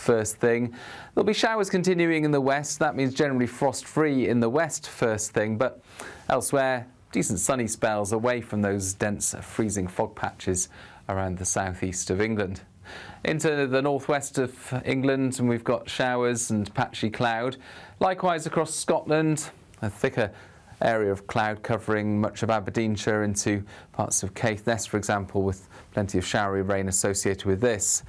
first thing. There'll be showers continuing in the west. That means generally frost-free in the west first thing, but elsewhere, decent sunny spells away from those dense freezing fog patches around the southeast of England. Into the northwest of England, and we've got showers and patchy cloud. Likewise across Scotland, a thicker area of cloud covering much of Aberdeenshire into parts of Caithness, for example, with plenty of showery rain associated with this.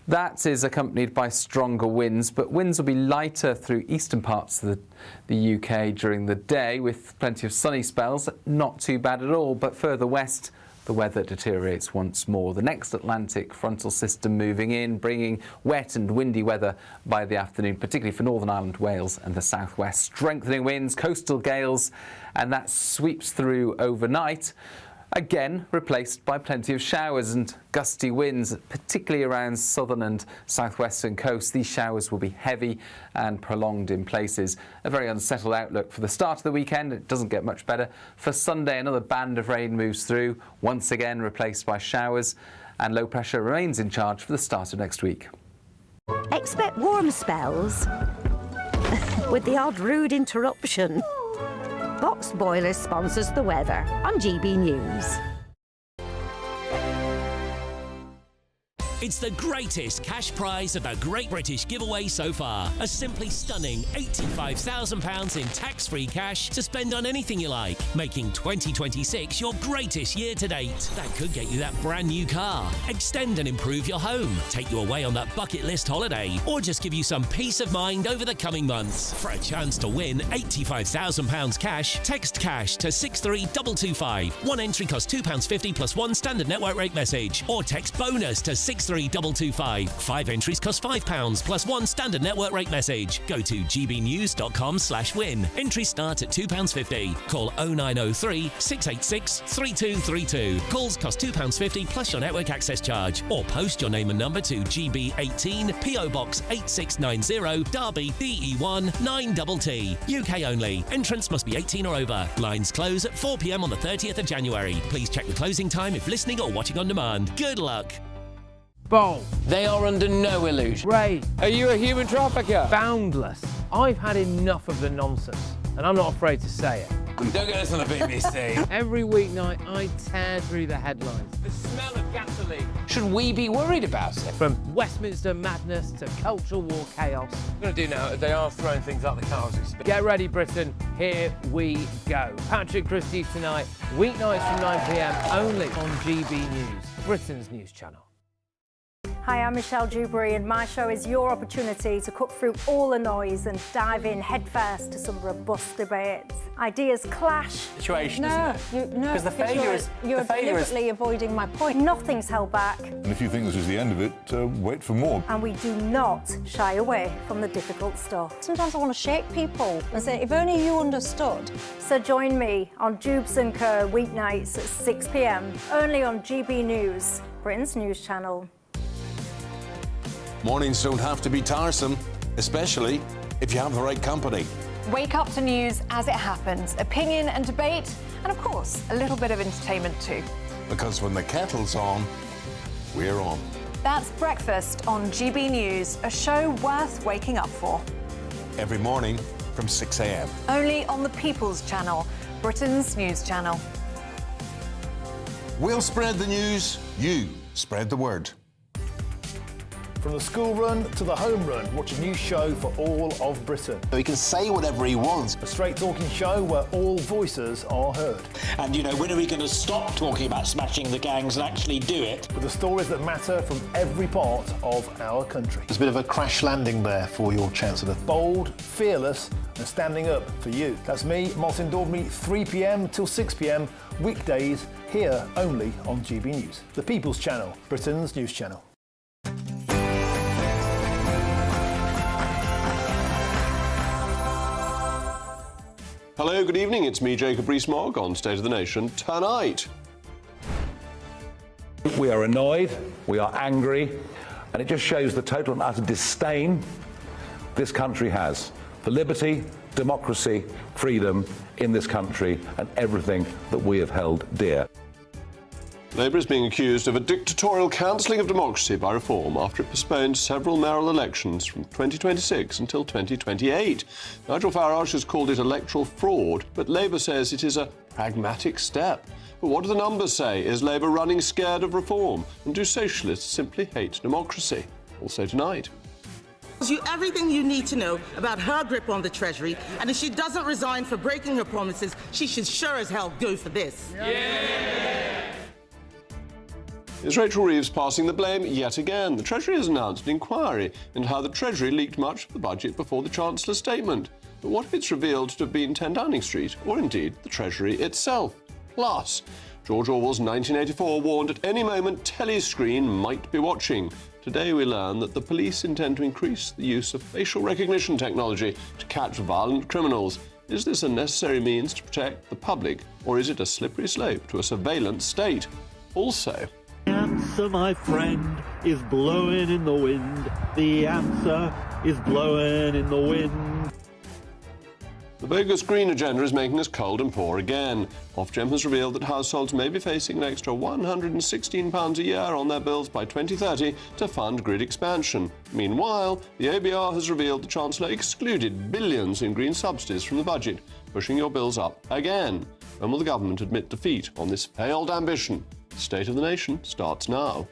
That is accompanied by stronger winds, but winds will be lighter through eastern parts of the UK during the day, with plenty of sunny spells. Not too bad at all, but further west, the weather deteriorates once more. The next Atlantic frontal system moving in, bringing wet and windy weather by the afternoon, particularly for Northern Ireland, Wales and the southwest. Strengthening winds, coastal gales, and that sweeps through overnight. Again, replaced by plenty of showers and gusty winds, particularly around southern and southwestern coasts. These showers will be heavy and prolonged in places. A very unsettled outlook for the start of the weekend. It doesn't get much better. For Sunday, another band of rain moves through, once again replaced by showers, and low pressure remains in charge for the start of next week. Expect warm spells with the odd rude interruption. Boxed Boilers sponsors the weather on GB News. It's the greatest cash prize of the Great British Giveaway so far. A simply stunning £85,000 in tax-free cash to spend on anything you like, making 2026 your greatest year to date. That could get you that brand new car, extend and improve your home, take you away on that bucket list holiday, or just give you some peace of mind over the coming months. For a chance to win £85,000 cash, text cash to 63225. One entry costs £2.50 plus one standard network rate message, or text bonus to 63225. 5 entries cost £5 plus one standard network rate message. Go to gbnews.com/win. Entries start at £2.50. Call 0903 686 3232. Calls cost £2.50 plus your network access charge. Or post your name and number to GB18 PO Box 8690 Derby DE1 9TT. UK only. Entrance must be 18 or over. Lines close at 4 p.m. on the 30th of January. Please check the closing time if listening or watching on demand. Good luck. Bold. They are under no illusion. Ray. Are you a human trafficker? Boundless. I've had enough of the nonsense, and I'm not afraid to say it. Don't get this on the BBC. Every weeknight, I tear through the headlines. The smell of gasoline. Should we be worried about it? From Westminster madness to cultural war chaos. What I'm going to do now is they are throwing things out the car as we speak. Get ready, Britain. Here we go. Patrick Christys tonight, weeknights from 9 p.m. only on GB News, Britain's news channel. Hi, I'm Michelle Dewberry, and my show is your opportunity to cut through all the noise and dive in headfirst to some robust debates. Ideas clash. Situation, isn't it? No, because the failure is you're deliberately avoiding my point. Nothing's held back. And if you think this is the end of it, wait for more. And we do not shy away from the difficult stuff. Sometimes I want to shake people and say, if only you understood. So join me on Dewbs and Co weeknights at 6 p.m. only on GB News, Britain's news channel. Mornings don't have to be tiresome, especially if you have the right company. Wake up to news as it happens, opinion and debate, and of course, a little bit of entertainment too. Because when the kettle's on, we're on. That's Breakfast on GB News, a show worth waking up for. Every morning from 6 a.m. Only on the People's Channel, Britain's news channel. We'll spread the news, you spread the word. From the school run to the home run, watch a new show for all of Britain. He can say whatever he wants. A straight-talking show where all voices are heard. And, you know, when are we going to stop talking about smashing the gangs and actually do it? With the stories that matter from every part of our country. There's a bit of a crash landing there for your Chancellor. Bold, fearless and standing up for you. That's me, Martin Daubney, 3 p.m. till 6 p.m, weekdays, here only on GB News. The People's Channel, Britain's news channel. Hello, good evening. It's me, Jacob Rees-Mogg, on State of the Nation tonight. We are annoyed, we are angry, and it just shows the total and utter disdain this country has for liberty, democracy, freedom in this country, and everything that we have held dear. Labour is being accused of a dictatorial cancelling of democracy by Reform after it postponed several mayoral elections from 2026 until 2028. Nigel Farage has called it electoral fraud, but Labour says it is a pragmatic step. But what do the numbers say? Is Labour running scared of Reform? And do socialists simply hate democracy? Also tonight. You everything you need to know about her grip on the Treasury, and if she doesn't resign for breaking her promises, she should sure as hell go for this. Is Rachel Reeves passing the blame yet again? The Treasury has announced an inquiry into how the Treasury leaked much of the budget before the Chancellor's statement. But what if it's revealed to have been 10 Downing Street, or indeed the Treasury itself? Plus, George Orwell's 1984 warned at any moment telescreen might be watching. Today we learn that the police intend to increase the use of facial recognition technology to catch violent criminals. Is this a necessary means to protect the public, or is it a slippery slope to a surveillance state? Also, the answer, my friend, is blowing in the wind. The answer is blowing in the wind. the bogus green agenda is making us cold and poor again. Ofgem has revealed that households may be facing an extra £116 a year on their bills by 2030 to fund grid expansion. Meanwhile, the ABR has revealed the Chancellor excluded billions in green subsidies from the budget, pushing your bills up again. When will the government admit defeat on this failed ambition? The State of the Nation starts now.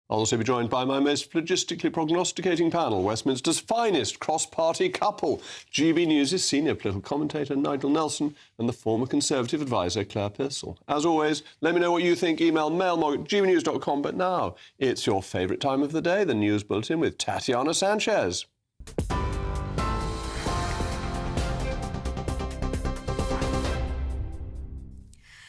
I'll also be joined by my most phlogistically prognosticating panel, Westminster's finest cross-party couple, GB News' senior political commentator Nigel Nelson and the former Conservative advisor Claire Pissell. As always, let me know what you think. Email mailmog@gbnews.com. But now, it's your favourite time of the day, the News Bulletin with Tatiana Sanchez.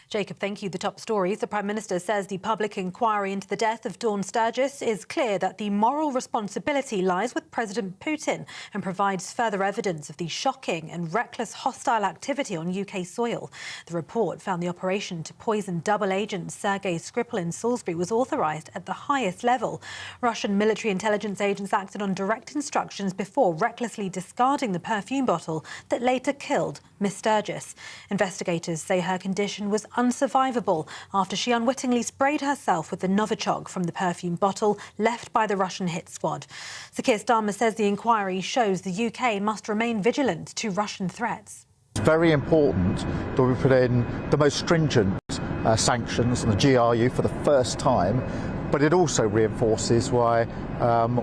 Jacob, thank you. The top stories. The Prime Minister says the public inquiry into the death of Dawn Sturgis is clear that the moral responsibility lies with President Putin and provides further evidence of the shocking and reckless hostile activity on UK soil. The report found the operation to poison double agent Sergei Skripal in Salisbury was authorised at the highest level. Russian military intelligence agents acted on direct instructions before recklessly discarding the perfume bottle that later killed Miss Sturgis. Investigators say her condition was unsurvivable after she unwittingly sprayed herself with the Novichok from the perfume bottle left by the Russian hit squad. Sir Keir Starmer says the inquiry shows the UK must remain vigilant to Russian threats. It's very important that we put in the most stringent sanctions on the GRU for the first time, but it also reinforces why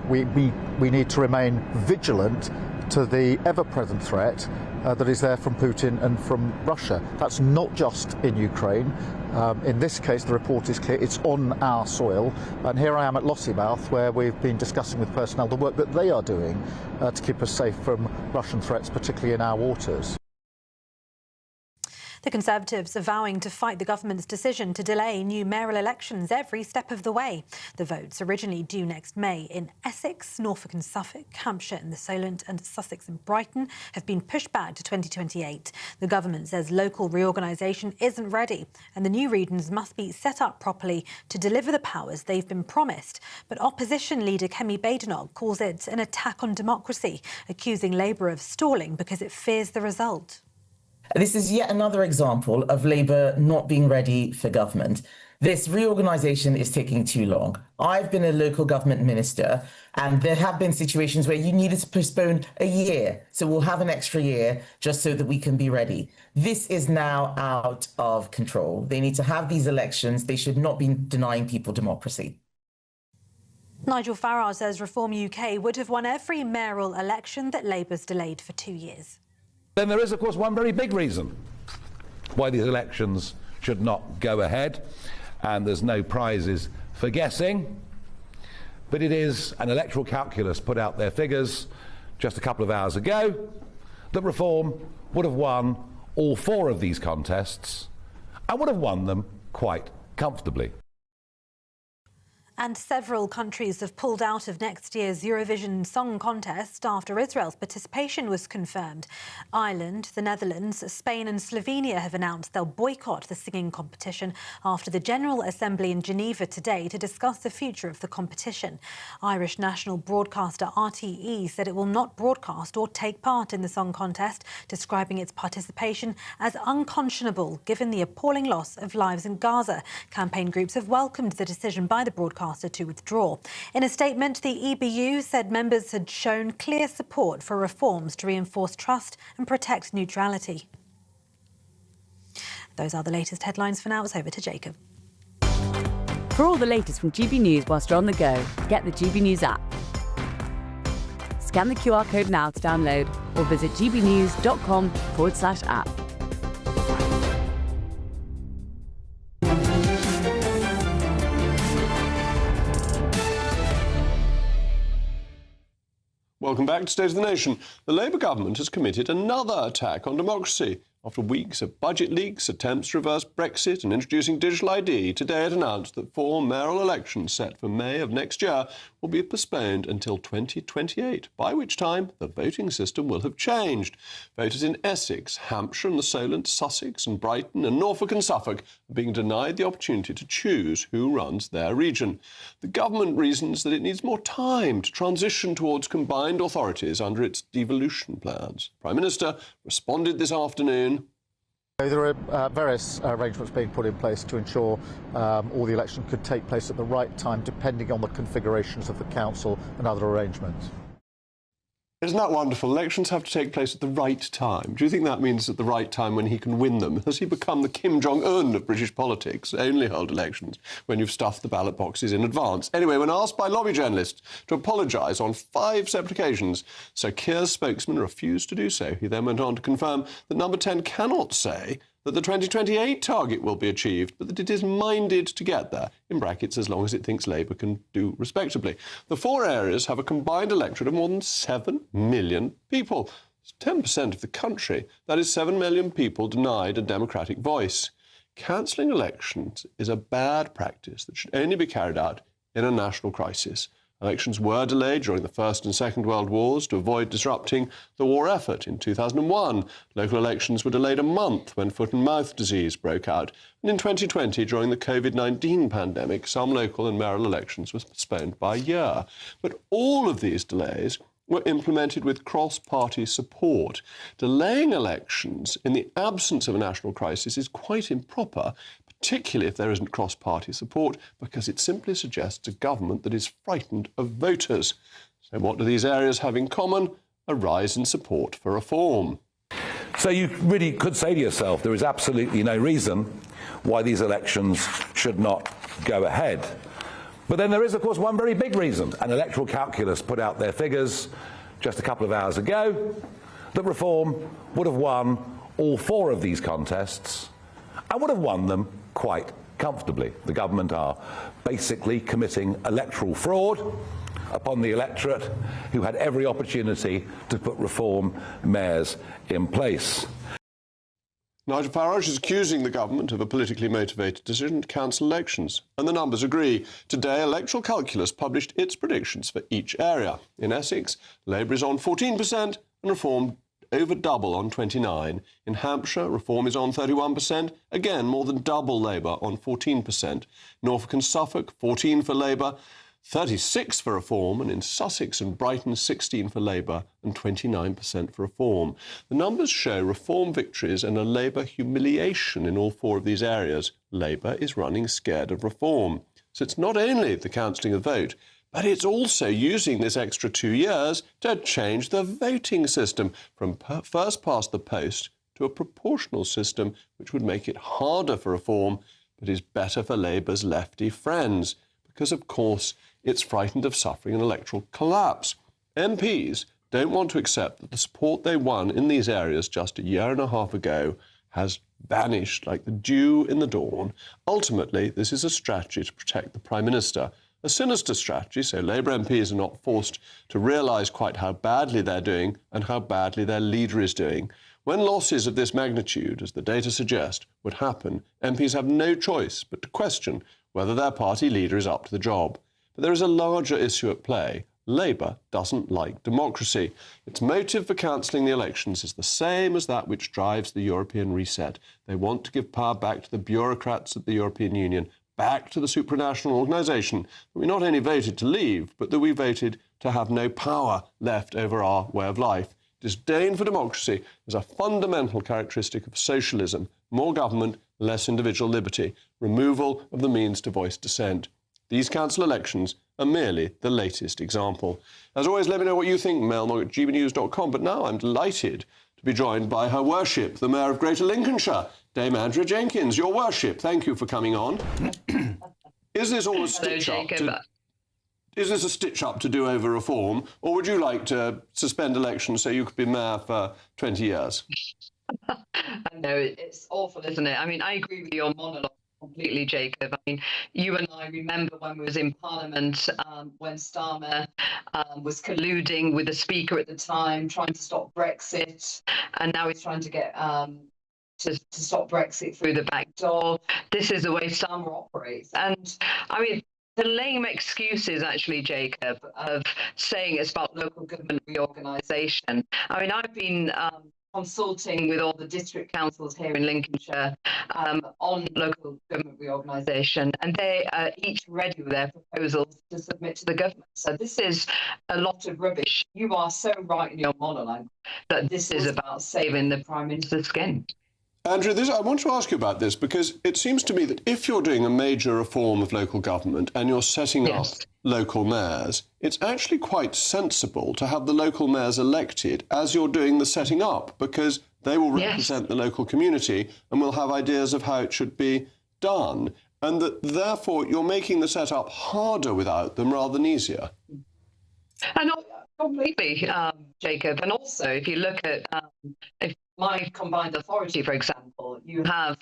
we need to remain vigilant to the ever-present threat that is there from Putin and from Russia. That's not just in Ukraine. In this case, the report is clear. It's on our soil. And here I am at Lossiemouth, where we've been discussing with personnel the work that they are doing to keep us safe from Russian threats, particularly in our waters. The Conservatives are vowing to fight the government's decision to delay new mayoral elections every step of the way. The votes, originally due next May in Essex, Norfolk and Suffolk, Hampshire and the Solent, and Sussex and Brighton, have been pushed back to 2028. The government says local reorganisation isn't ready and the new regions must be set up properly to deliver the powers they've been promised. But opposition leader Kemi Badenoch calls it an attack on democracy, accusing Labour of stalling because it fears the result. This is yet another example of Labour not being ready for government. This reorganisation is taking too long. I've been a local government minister, and there have been situations where you needed to postpone a year. So we'll have an extra year just so that we can be ready. This is now out of control. They need to have these elections. They should not be denying people democracy. Nigel Farage says Reform UK would have won every mayoral election that Labour's delayed for 2 years. Then there is, of course, one very big reason why these elections should not go ahead, and there's no prizes for guessing, but it is an electoral calculus put out their figures just a couple of hours ago that Reform would have won all 4 of these contests and would have won them quite comfortably. And several countries have pulled out of next year's Eurovision Song Contest after Israel's participation was confirmed. Ireland, the Netherlands, Spain and Slovenia have announced they'll boycott the singing competition after the General Assembly in Geneva today to discuss the future of the competition. Irish national broadcaster RTE said it will not broadcast or take part in the song contest, describing its participation as unconscionable given the appalling loss of lives in Gaza. Campaign groups have welcomed the decision by the broadcaster to withdraw. In a statement, the EBU said members had shown clear support for reforms to reinforce trust and protect neutrality. Those are the latest headlines for now. It's over to Jacob. For all the latest from GB News whilst you're on the go, get the GB News app. Scan the QR code now to download or visit gbnews.com/app. Welcome back to State of the Nation. The Labour government has committed another attack on democracy. After weeks of budget leaks, attempts to reverse Brexit and introducing digital ID, today it announced that 4 mayoral elections set for May of next year will be postponed until 2028, by which time the voting system will have changed. Voters in Essex, Hampshire and the Solent, Sussex and Brighton and Norfolk and Suffolk are being denied the opportunity to choose who runs their region. The government reasons that it needs more time to transition towards combined authorities under its devolution plans. Prime Minister responded this afternoon. There are various arrangements being put in place to ensure all the elections could take place at the right time, depending on the configurations of the council and other arrangements. Isn't that wonderful? Elections have to take place at the right time. Do you think that means at the right time when he can win them? Has he become the Kim Jong-un of British politics? Only hold elections when you've stuffed the ballot boxes in advance. Anyway, when asked by lobby journalists to apologise on 5 separate occasions, Sir Keir's spokesman refused to do so. He then went on to confirm that Number 10 cannot say that the 2028 target will be achieved, but that it is minded to get there, in brackets, as long as it thinks Labour can do respectably. The 4 areas have a combined electorate of more than 7 million people. It's 10% of the country. That is 7 million people denied a democratic voice. Cancelling elections is a bad practice that should only be carried out in a national crisis. Elections were delayed during the First and Second World Wars to avoid disrupting the war effort. In 2001, local elections were delayed a month when foot and mouth disease broke out. And in 2020, during the COVID-19 pandemic, some local and mayoral elections were postponed by a year. But all of these delays were implemented with cross-party support. Delaying elections in the absence of a national crisis is quite improper, particularly if there isn't cross-party support, because it simply suggests a government that is frightened of voters. So what do these areas have in common? A rise in support for reform. So you really could say to yourself, there is absolutely no reason why these elections should not go ahead. But then there is, of course, one very big reason. An electoral calculus put out their figures just a couple of hours ago that Reform would have won all 4 of these contests and would have won them quite comfortably. The government are basically committing electoral fraud upon the electorate, who had every opportunity to put Reform mayors in place. Nigel Farage is accusing the government of a politically motivated decision to cancel elections, and the numbers agree. Today, Electoral Calculus published its predictions for each area. In Essex, Labour is on 14% and Reform over double on 29%. In Hampshire, Reform is on 31%, again more than double Labour on 14%. Norfolk and Suffolk, 14% for Labour, 36% for Reform, and in Sussex and Brighton, 16% for Labour and 29% for Reform. The numbers show Reform victories and a Labour humiliation in all 4 of these areas. Labour is running scared of Reform. So it's not only the cancelling of the vote, but it's also using this extra 2 years to change the voting system from first past the post to a proportional system, which would make it harder for Reform, but is better for Labour's lefty friends, because, of course, it's frightened of suffering an electoral collapse. MPs don't want to accept that the support they won in these areas just a year and a half ago has vanished like the dew in the dawn. Ultimately, this is a strategy to protect the Prime Minister. A sinister strategy, so Labour MPs are not forced to realise quite how badly they're doing and how badly their leader is doing. When losses of this magnitude, as the data suggest, would happen, MPs have no choice but to question whether their party leader is up to the job. But there is a larger issue at play. Labour doesn't like democracy. Its motive for cancelling the elections is the same as that which drives the European reset. They want to give power back to the bureaucrats at the European Union, back to the supranational organisation that we not only voted to leave, but that we voted to have no power left over our way of life. Disdain for democracy is a fundamental characteristic of socialism. More government, less individual liberty. Removal of the means to voice dissent. These council elections are merely the latest example. As always, let me know what you think, mailmog@gbnews.com. But now I'm delighted to be joined by Her Worship, the Mayor of Greater Lincolnshire, Dame Andrea Jenkins. Your Worship, thank you for coming on. Is this all a stitch-up? Is this a stitch-up to do-over reform, or would you like to suspend elections so you could be mayor for 20 years? No, it's awful, isn't it? I mean, I agree with your monologue completely, Jacob. I mean, you and I remember when we was in Parliament, when Starmer was colluding with the Speaker at the time, trying to stop Brexit, and now he's trying to get to stop Brexit through the back door. This is the way Starmer operates. And, I mean, the lame excuses, actually, Jacob, of saying it's about local government reorganisation. I mean, I've been consulting with all the district councils here in Lincolnshire on local government reorganisation, and they are each ready with their proposals to submit to the government. So this is a lot of rubbish. You are so right in your monologue that this is about saving the Prime Minister's skin. Andrea, I want to ask you about this because it seems to me that if you're doing a major reform of local government and you're setting up local mayors, it's actually quite sensible to have the local mayors elected as you're doing the setting up, because they will represent the local community and will have ideas of how it should be done, and that therefore you're making the setup harder without them rather than easier. And completely, Jacob. And also, if you look at if my combined authority, for example, you have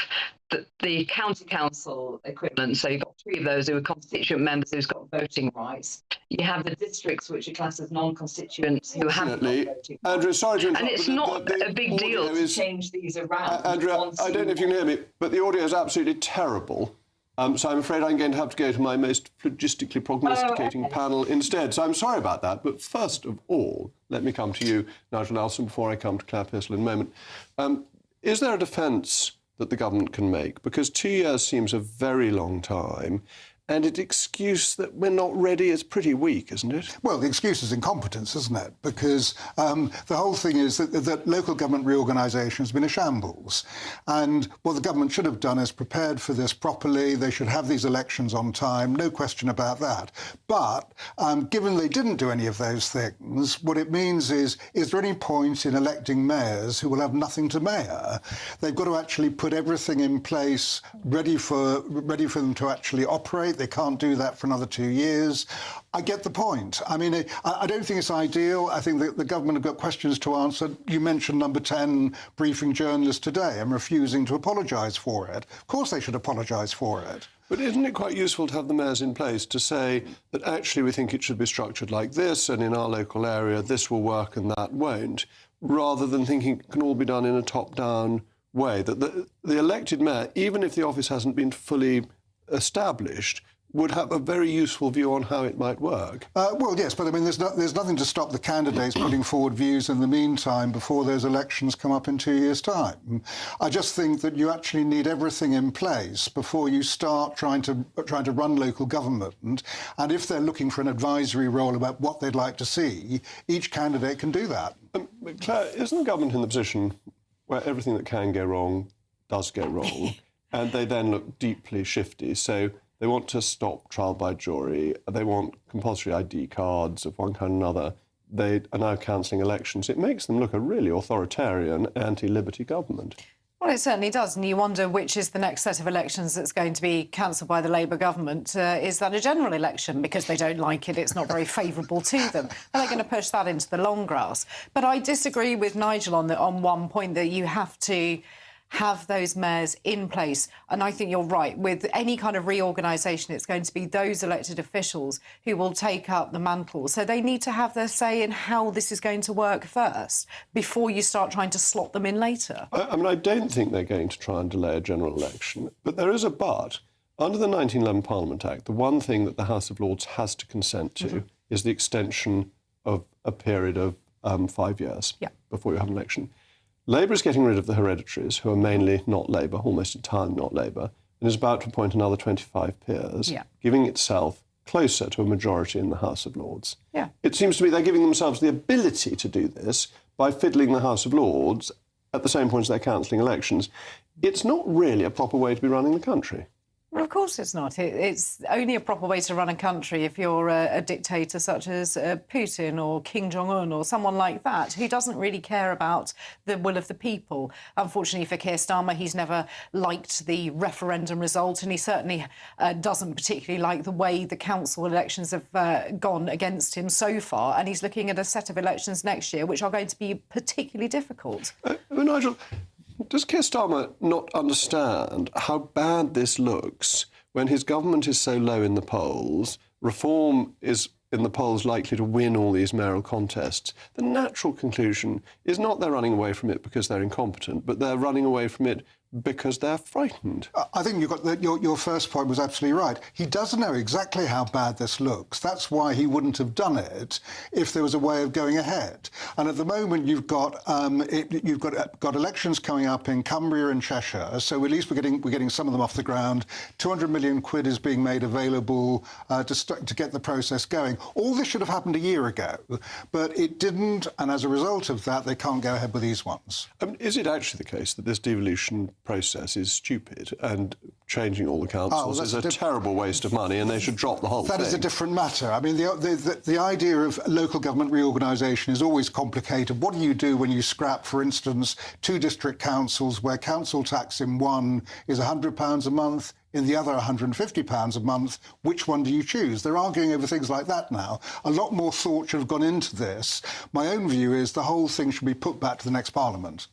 the county council equivalent. So you've got 3 of those who are constituent members who've got voting rights. You have the districts, which are classed as non-constituents, who haven't got voting rights. Andrea, sorry to interrupt. And it's not a big deal to change these around. Andrea, I don't know if you can hear me, but the audio is absolutely terrible. So I'm afraid I'm going to have to go to my most phlogistically prognosticating panel instead. So I'm sorry about that. But first of all, let me come to you, Nigel Nelson, before I come to Claire Pistol in a moment. Is there a defence that the government can make? Because 2 years seems a very long time. And its excuse that we're not ready is pretty weak, isn't it? Well, the excuse is incompetence, isn't it? Because the whole thing is that local government reorganisation has been a shambles. And what the government should have done is prepared for this properly. They should have these elections on time, no question about that. But given they didn't do any of those things, what it means is there any point in electing mayors who will have nothing to mayor? They've got to actually put everything in place, ready for them to actually operate. They can't do that for another 2 years. I get the point. I mean, I don't think it's ideal. I think that the government have got questions to answer. You mentioned number 10 briefing journalists today and refusing to apologise for it. Of course they should apologise for it. But isn't it quite useful to have the mayors in place to say that actually we think it should be structured like this, and in our local area this will work and that won't, rather than thinking it can all be done in a top-down way, that the elected mayor, even if the office hasn't been fully established, would have a very useful view on how it might work. Well, yes, but I mean, there's nothing to stop the candidates putting forward views in the meantime before those elections come up in 2 years' time. I just think that you actually need everything in place before you start trying to run local government. And if they're looking for an advisory role about what they'd like to see, each candidate can do that. Claire, isn't the government in the position where everything that can go wrong does go wrong, and they then look deeply shifty? So they want to stop trial by jury. They want compulsory ID cards of one kind or another. They are now cancelling elections. It makes them look a really authoritarian, anti-liberty government. Well, it certainly does. And you wonder which is the next set of elections that's going to be cancelled by the Labour government. Is that a general election? Because they don't like it, it's not very favourable to them. Are they going to push that into the long grass? But I disagree with Nigel on one point, that you have to have those mayors in place. And I think you're right. With any kind of reorganisation, it's going to be those elected officials who will take up the mantle. So they need to have their say in how this is going to work first, before you start trying to slot them in later. I mean, I don't think they're going to try and delay a general election. But there is a but. Under the 1911 Parliament Act, the one thing that the House of Lords has to consent to is the extension of a period of 5 years before you have an election. Labour is getting rid of the hereditaries, who are mainly not Labour, almost entirely not Labour, and is about to appoint another 25 peers, giving itself closer to a majority in the House of Lords. It seems to me they're giving themselves the ability to do this by fiddling the House of Lords at the same point as they're cancelling elections. It's not really a proper way to be running the country. Well, of course it's not. It's only a proper way to run a country if you're a dictator such as Putin or Kim Jong-un or someone like that, who doesn't really care about the will of the people. Unfortunately for Keir Starmer, he's never liked the referendum result, and he certainly doesn't particularly like the way the council elections have gone against him so far, and he's looking at a set of elections next year which are going to be particularly difficult. Nigel, does Keir Starmer not understand how bad this looks when his government is so low in the polls? Reform is in the polls likely to win all these mayoral contests. The natural conclusion is not they're running away from it because they're incompetent, but they're running away from it because they're frightened. I think your first point was absolutely right. He doesn't know exactly how bad this looks. That's why he wouldn't have done it if there was a way of going ahead. And at the moment, you've got elections coming up in Cumbria and Cheshire. So at least we're getting some of them off the ground. 200 million quid is being made available to get the process going. All this should have happened a year ago, but it didn't. And as a result of that, they can't go ahead with these ones. Is it actually the case that this devolution process is stupid and changing all the councils is a terrible waste of money and they should drop the whole thing? That is a different matter. I mean, the idea of local government reorganisation is always complicated. What do you do when you scrap, for instance, 2 district councils where council tax in one is £100 a month, in the other £150 a month? Which one do you choose? They're arguing over things like that now. A lot more thought should have gone into this. My own view is the whole thing should be put back to the next Parliament.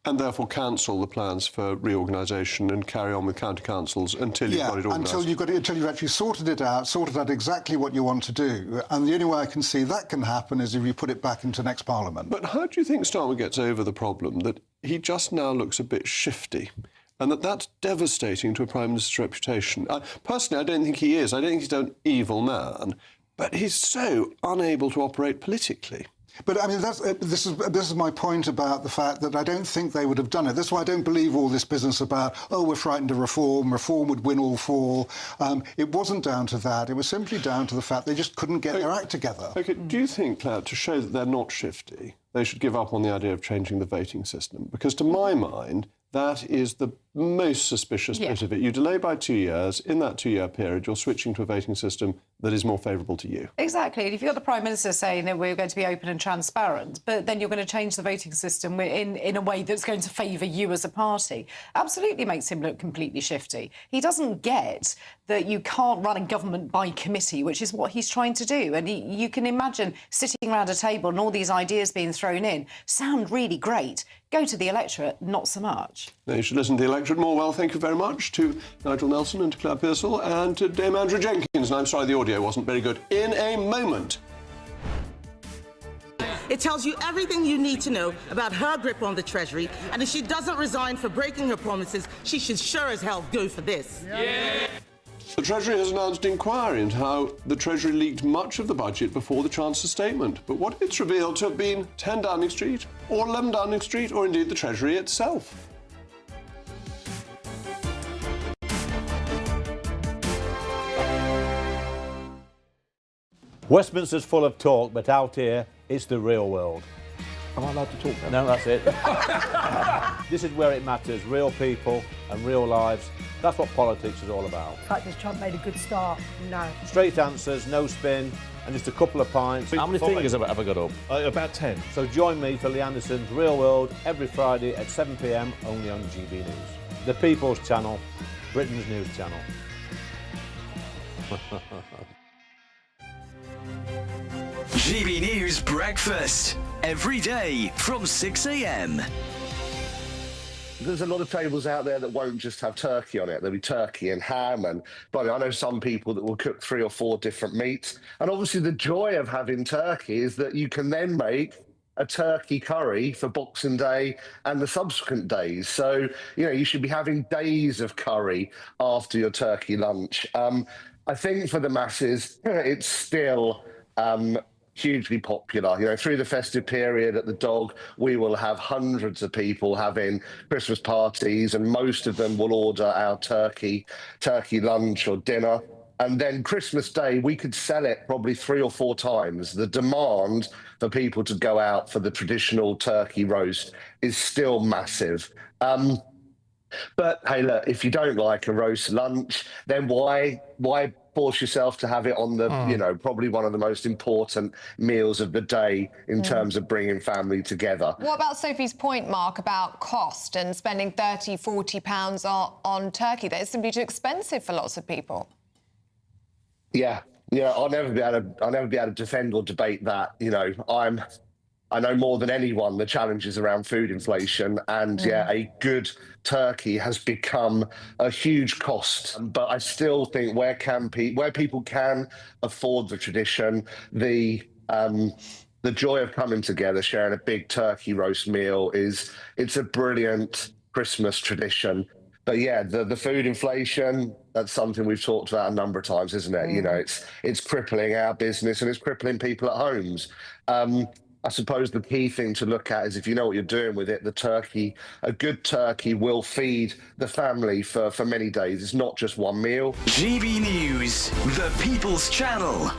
And therefore cancel the plans for reorganisation and carry on with county councils until you've got it organised. Until you've actually sorted out exactly what you want to do. And the only way I can see that can happen is if you put it back into next Parliament. But how do you think Starmer gets over the problem that he just now looks a bit shifty? And that's devastating to a Prime Minister's reputation. Personally, I don't think he is. I don't think he's an evil man. But he's so unable to operate politically. But I mean, this is my point about the fact that I don't think they would have done it. That's why I don't believe all this business about, we're frightened of reform would win all 4. It wasn't down to that. It was simply down to the fact they just couldn't get their act together. OK, do you think, Claire, to show that they're not shifty, they should give up on the idea of changing the voting system? Because to my mind, that is the most suspicious bit of it. You delay by 2 years. In that 2-year period, you're switching to a voting system that is more favourable to you. Exactly. And if you've got the Prime Minister saying that we're going to be open and transparent, but then you're going to change the voting system in a way that's going to favour you as a party, absolutely makes him look completely shifty. He doesn't get that you can't run a government by committee, which is what he's trying to do. And you can imagine sitting around a table and all these ideas being thrown in sound really great. Go to the electorate, not so much. Now, you should listen to the electorate more. Well, thank you very much to Nigel Nelson and to Claire Pearsall and to Dame Andrea Jenkins. And I'm sorry the audio wasn't very good. In a moment. It tells you everything you need to know about her grip on the Treasury, and if she doesn't resign for breaking her promises, she should sure as hell go for this. Yeah. The Treasury has announced an inquiry into how the Treasury leaked much of the budget before the Chancellor's statement. But what if it's revealed to have been 10 Downing Street, or 11 Downing Street, or indeed the Treasury itself? Westminster's full of talk, but out here, it's the real world. Am I allowed to talk now? No, that's it. This is where it matters, real people and real lives. That's what politics is all about. In fact, has Trump made a good start? No. Straight answers, no spin, and just a couple of pints. How many fingers have I got up? About 10. So join me for Lee Anderson's Real World every Friday at 7 p.m, only on GB News. The People's Channel, Britain's news channel. GB News Breakfast, every day from 6 a.m. There's a lot of tables out there that won't just have turkey on it. There'll be turkey and ham, and but I know some people that will cook 3 or 4 different meats. And obviously the joy of having turkey is that you can then make a turkey curry for Boxing Day and the subsequent days. So, you should be having days of curry after your turkey lunch. I think for the masses, it's still hugely popular. Through the festive period at the Dog, we will have hundreds of people having Christmas parties, and most of them will order our turkey lunch or dinner. And then Christmas Day, we could sell it probably 3 or 4 times. The demand for people to go out for the traditional turkey roast is still massive. But hey, look, if you don't like a roast lunch, then why force yourself to have it on the, probably one of the most important meals of the day in terms of bringing family together. What about Sophie's point, Mark, about cost and spending £30, £40 on turkey? That is simply too expensive for lots of people. Yeah, I'll never be able to defend or debate that. I know more than anyone the challenges around food inflation, and a good turkey has become a huge cost. But I still think where people can afford the tradition, the joy of coming together, sharing a big turkey roast meal it's a brilliant Christmas tradition. But yeah, the food inflation, that's something we've talked about a number of times, isn't it? It's crippling our business and it's crippling people at homes. I suppose the key thing to look at is if you know what you're doing with it, a good turkey will feed the family for many days. It's not just one meal. GB News, the People's Channel.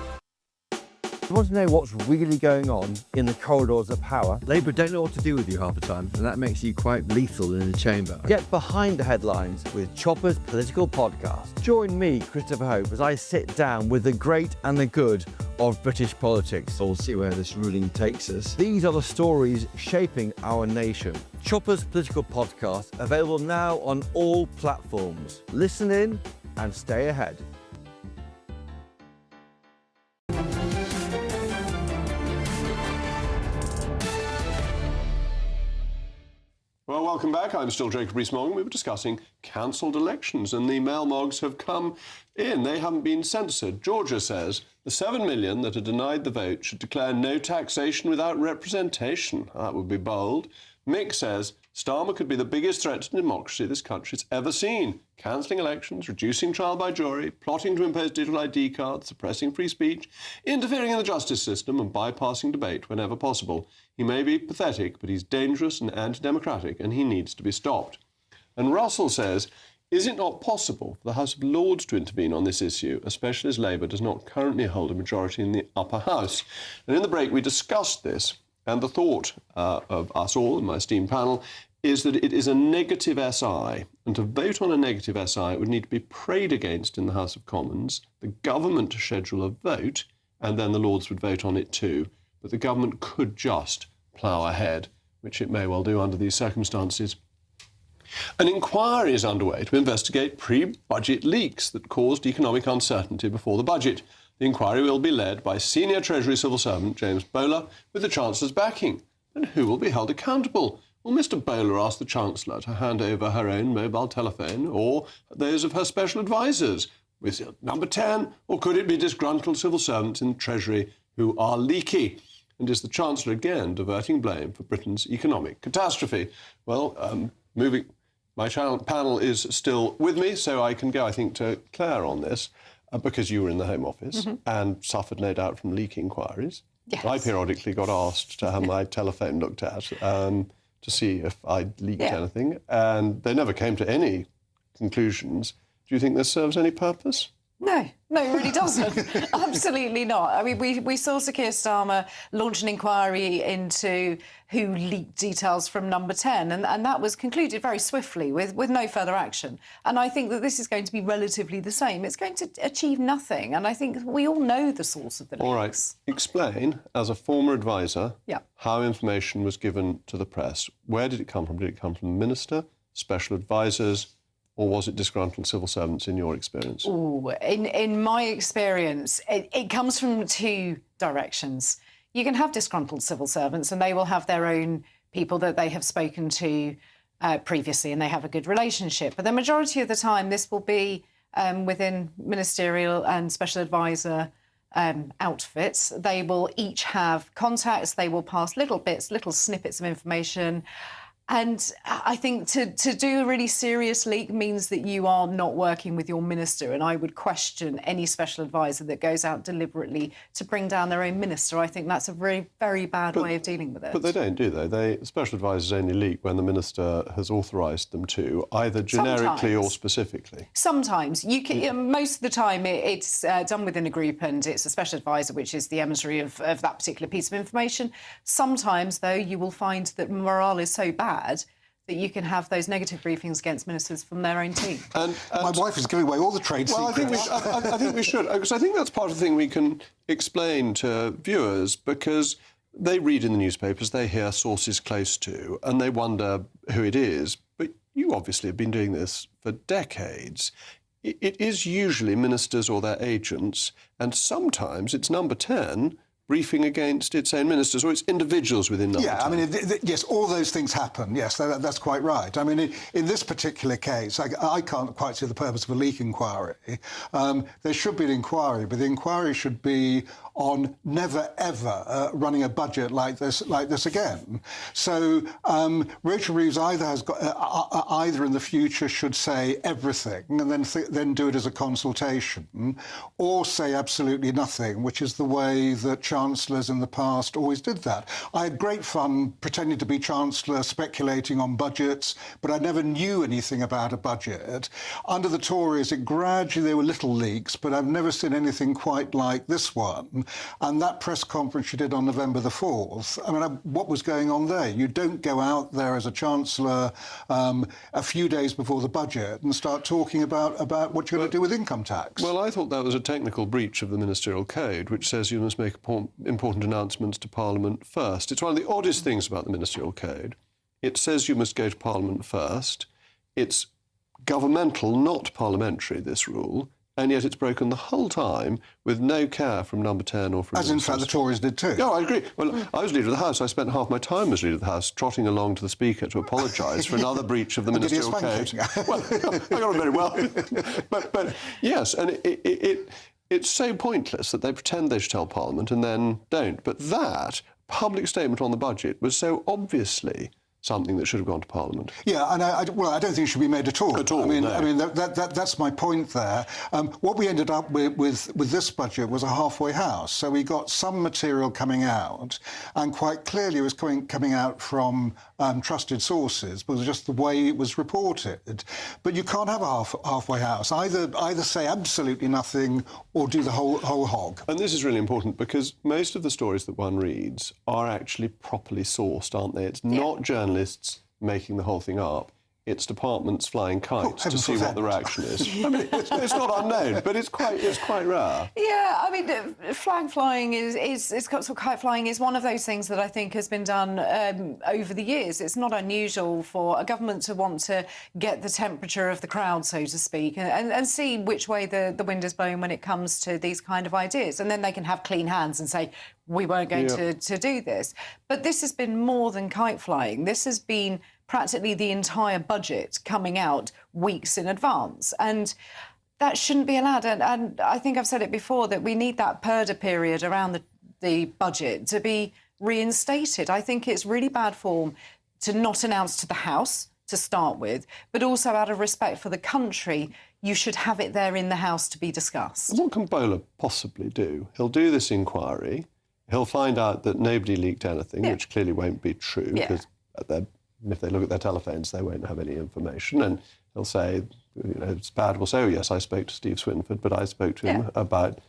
You want to know what's really going on in the corridors of power? Labour don't know what to do with you half the time, and that makes you quite lethal in the chamber. Get behind the headlines with Chopper's Political Podcast. Join me, Christopher Hope, as I sit down with the great and the good of British politics. We'll see where this ruling takes us. These are the stories shaping our nation. Chopper's Political Podcast, available now on all platforms. Listen in and stay ahead. Well, welcome back. I'm still Jacob Rees-Mogg, and we were discussing cancelled elections, and the mailmogs have come in. They haven't been censored. Georgia says the 7 million that are denied the vote should declare no taxation without representation. That would be bold. Mick says Starmer could be the biggest threat to democracy this country's ever seen. Cancelling elections, reducing trial by jury, plotting to impose digital ID cards, suppressing free speech, interfering in the justice system and bypassing debate whenever possible. He may be pathetic, but he's dangerous and anti-democratic, and he needs to be stopped. And Russell says, is it not possible for the House of Lords to intervene on this issue, especially as Labour does not currently hold a majority in the upper house? And in the break, we discussed this, and the thought of us all, in my esteemed panel, is that it is a negative SI, and to vote on a negative SI, it would need to be prayed against in the House of Commons, the government to schedule a vote, and then the Lords would vote on it too. But the government could just plough ahead, which it may well do under these circumstances. An inquiry is underway to investigate pre-budget leaks that caused economic uncertainty before the budget. The inquiry will be led by Senior Treasury Civil Servant James Bowler, with the Chancellor's backing. And who will be held accountable? Will Mr Bowler ask the Chancellor to hand over her own mobile telephone or those of her special advisers? Was it number 10, or could it be disgruntled civil servants in the Treasury who are leaky? And is the Chancellor again diverting blame for Britain's economic catastrophe? Well, my panel is still with me, so I can go, I think, to Claire on this, because you were in the Home Office and suffered, no doubt, from leak inquiries. Yes. I periodically got asked to have my telephone looked at to see if I'd leaked anything, and they never came to any conclusions. Do you think this serves any purpose? No, it really doesn't. Absolutely not. I mean, we saw Sir Keir Starmer launch an inquiry into who leaked details from number 10, and that was concluded very swiftly with no further action. And I think that this is going to be relatively the same. It's going to achieve nothing, and I think we all know the source of the leaks. All right. Explain, as a former advisor, how information was given to the press. Where did it come from? Did it come from the Minister, special advisors, or was it disgruntled civil servants in your experience? Ooh, in my experience, it comes from two directions. You can have disgruntled civil servants and they will have their own people that they have spoken to previously and they have a good relationship. But the majority of the time, this will be within Ministerial and special advisor outfits. They will each have contacts. They will pass little snippets of information. And I think to do a really serious leak means that you are not working with your minister, and I would question any special advisor that goes out deliberately to bring down their own minister. I think that's a very, very bad way of dealing with it. But they don't, do they? Special advisors only leak when the minister has authorised them to, either generically or specifically. Sometimes. You can, most of the time it's done within a group and it's a special advisor which is the emissary of that particular piece of information. Sometimes, though, you will find that morale is so bad that you can have those negative briefings against ministers from their own team. And my wife is giving away all the trade secrets. I think we should, because I think that's part of the thing we can explain to viewers, because they read in the newspapers, they hear sources close to, and they wonder who it is. But you obviously have been doing this for decades. It is usually ministers or their agents, and sometimes it's Number 10 briefing against its own ministers, or its individuals within Number 10. Yeah, I mean, yes, all those things happen. Yes, that's quite right. I mean, in this particular case, I can't quite see the purpose of a leak inquiry. There should be an inquiry, but the inquiry should be on never, ever running a budget like this again. So Rachel Reeves either in the future should say everything and then do it as a consultation, or say absolutely nothing, which is the way that chancellors in the past always did that. I had great fun pretending to be chancellor, speculating on budgets, but I never knew anything about a budget. Under the Tories, there were little leaks, but I've never seen anything quite like this one. And that press conference you did on November the 4th, I mean, what was going on there? You don't go out there as a chancellor a few days before the budget and start talking about what you're going to do with income tax. Well, I thought that was a technical breach of the Ministerial Code, which says you must make important announcements to Parliament first. It's one of the oddest things about the Ministerial Code. It says you must go to Parliament first. It's governmental, not parliamentary, this rule, and yet it's broken the whole time with no care from Number 10 or from... As in fact the Tories did too. No, I agree. Well, I was Leader of the House. I spent half my time as Leader of the House trotting along to the Speaker to apologise for another breach of the Ministerial Code. Well, I got on very well. but yes, and it's so pointless that they pretend they should tell Parliament and then don't. But that public statement on the budget was so obviously something that should have gone to Parliament. Yeah, and I don't think it should be made at all. At all, I mean, that's my point there. What we ended up with this budget was a halfway house. So we got some material coming out, and quite clearly it was coming out from trusted sources, but it was just the way it was reported. But you can't have a halfway house. Either say absolutely nothing or do the whole hog. And this is really important because most of the stories that one reads are actually properly sourced, aren't they? It's not journalists making the whole thing up. It's departments flying kites to see what the reaction is. I mean, it's not unknown, but it's quite rare. Yeah, I mean, flag flying kite flying is one of those things that I think has been done over the years. It's not unusual for a government to want to get the temperature of the crowd, so to speak, and see which way the wind is blowing when it comes to these kind of ideas. And then they can have clean hands and say, we weren't going to do this. But this has been more than kite flying. This has been practically the entire budget coming out weeks in advance. And that shouldn't be allowed. And I think I've said it before, that we need that purdah period around the budget to be reinstated. I think it's really bad form to not announce to the House to start with, but also out of respect for the country, you should have it there in the House to be discussed. What can Bowler possibly do? He'll do this inquiry. He'll find out that nobody leaked anything, which clearly won't be true, because if they look at their telephones, they won't have any information. And he'll say, it's bad. We'll say, oh, yes, I spoke to Steve Swinford, but I spoke to him about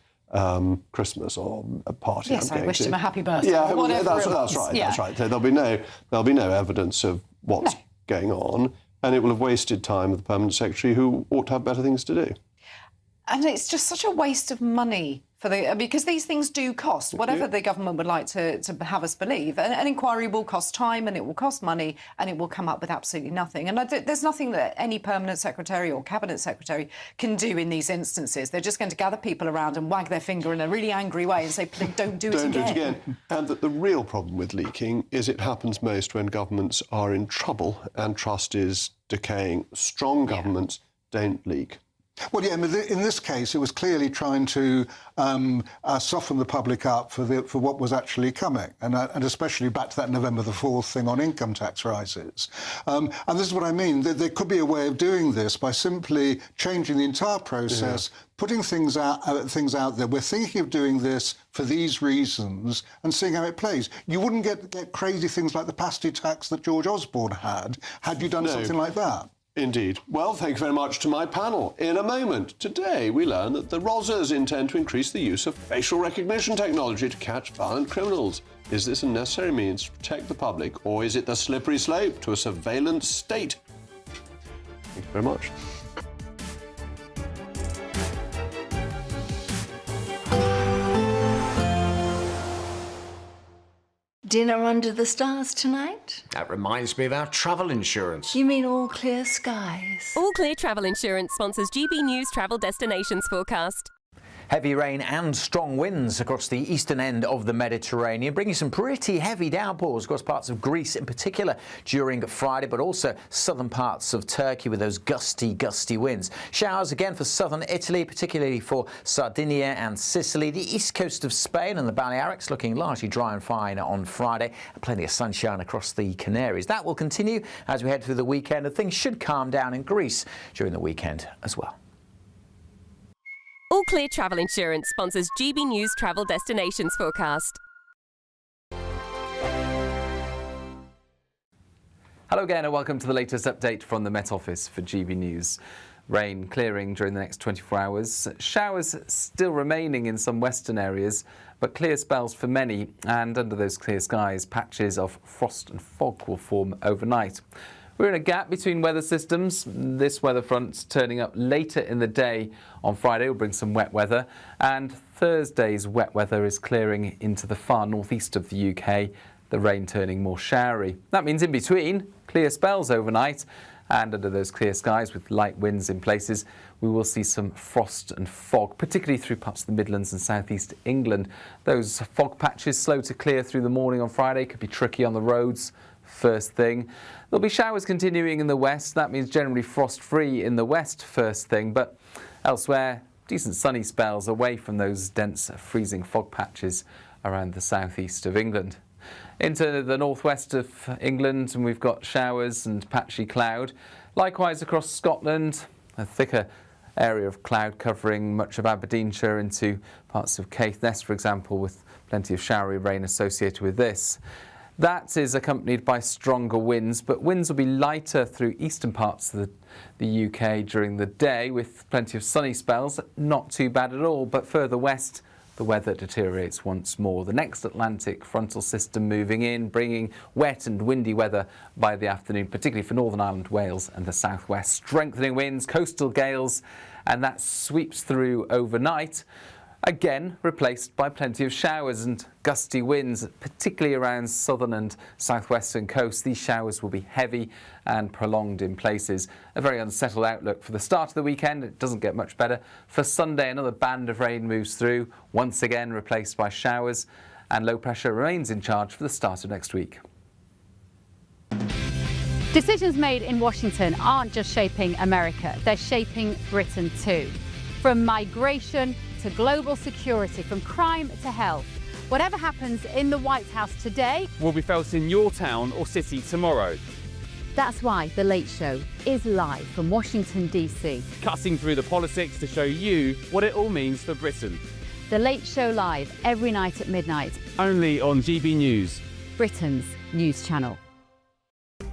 Christmas or a party. Yes, I wished him a happy birthday. Yeah, or whatever that's right. Yeah. That's right. So there'll be no evidence of what's going on, and it will have wasted time with the Permanent Secretary, who ought to have better things to do. And it's just such a waste of money because these things do cost, whatever the government would like to have us believe. An inquiry will cost time and it will cost money and it will come up with absolutely nothing. And there's nothing that any permanent secretary or cabinet secretary can do in these instances. They're just going to gather people around and wag their finger in a really angry way and say, please don't do it again. Don't do it again. And that the real problem with leaking is it happens most when governments are in trouble and trust is decaying. Strong governments don't leak. Well, yeah, in this case, it was clearly trying to soften the public up for what was actually coming, and especially back to that November the 4th thing on income tax rises. And this is what I mean. There could be a way of doing this by simply changing the entire process, putting things out there. We're thinking of doing this for these reasons and seeing how it plays. You wouldn't get crazy things like the pasty tax that George Osborne had you done something like that. Indeed. Well, thank you very much to my panel. In a moment, today we learn that the Rozzers intend to increase the use of facial recognition technology to catch violent criminals. Is this a necessary means to protect the public, or is it the slippery slope to a surveillance state? Thank you very much. Dinner under the stars tonight? That reminds me of our travel insurance. You mean All Clear Skies? All Clear Travel Insurance sponsors GB News travel destinations forecast. Heavy rain and strong winds across the eastern end of the Mediterranean, bringing some pretty heavy downpours across parts of Greece in particular during Friday, but also southern parts of Turkey with those gusty winds. Showers again for southern Italy, particularly for Sardinia and Sicily. The east coast of Spain and the Balearics looking largely dry and fine on Friday. And plenty of sunshine across the Canaries. That will continue as we head through the weekend, and things should calm down in Greece during the weekend as well. All Clear Travel Insurance sponsors GB News travel destinations forecast. Hello again and welcome to the latest update from the Met Office for GB News. Rain clearing during the next 24 hours. Showers still remaining in some western areas, but clear spells for many. And under those clear skies, patches of frost and fog will form overnight. We're in a gap between weather systems. This weather front's turning up later in the day on Friday will bring some wet weather, and Thursday's wet weather is clearing into the far northeast of the UK, the rain turning more showery. That means in between, clear spells overnight, and under those clear skies with light winds in places, we will see some frost and fog, particularly through parts of the Midlands and southeast England. Those fog patches slow to clear through the morning on Friday, could be tricky on the roads first thing. There'll be showers continuing in the west. That means generally frost-free in the west first thing, but elsewhere, decent sunny spells away from those dense freezing fog patches around the southeast of England. Into the northwest of England, and we've got showers and patchy cloud. Likewise across Scotland, a thicker area of cloud covering much of Aberdeenshire into parts of Caithness, for example, with plenty of showery rain associated with this. That is accompanied by stronger winds, but winds will be lighter through eastern parts of the UK during the day with plenty of sunny spells. Not too bad at all, but further west, the weather deteriorates once more. The next Atlantic frontal system moving in, bringing wet and windy weather by the afternoon, particularly for Northern Ireland, Wales and the southwest. Strengthening winds, coastal gales, and that sweeps through overnight. Again, replaced by plenty of showers and gusty winds, particularly around southern and southwestern coasts. These showers will be heavy and prolonged in places. A very unsettled outlook for the start of the weekend. It doesn't get much better. For Sunday, another band of rain moves through, once again replaced by showers, and low pressure remains in charge for the start of next week. Decisions made in Washington aren't just shaping America, they're shaping Britain too. From migration to global security, from crime to health. Whatever happens in the White House today will be felt in your town or city tomorrow. That's why The Late Show is live from Washington, D.C. Cutting through the politics to show you what it all means for Britain. The Late Show live every night at midnight. Only on GB News, Britain's news channel.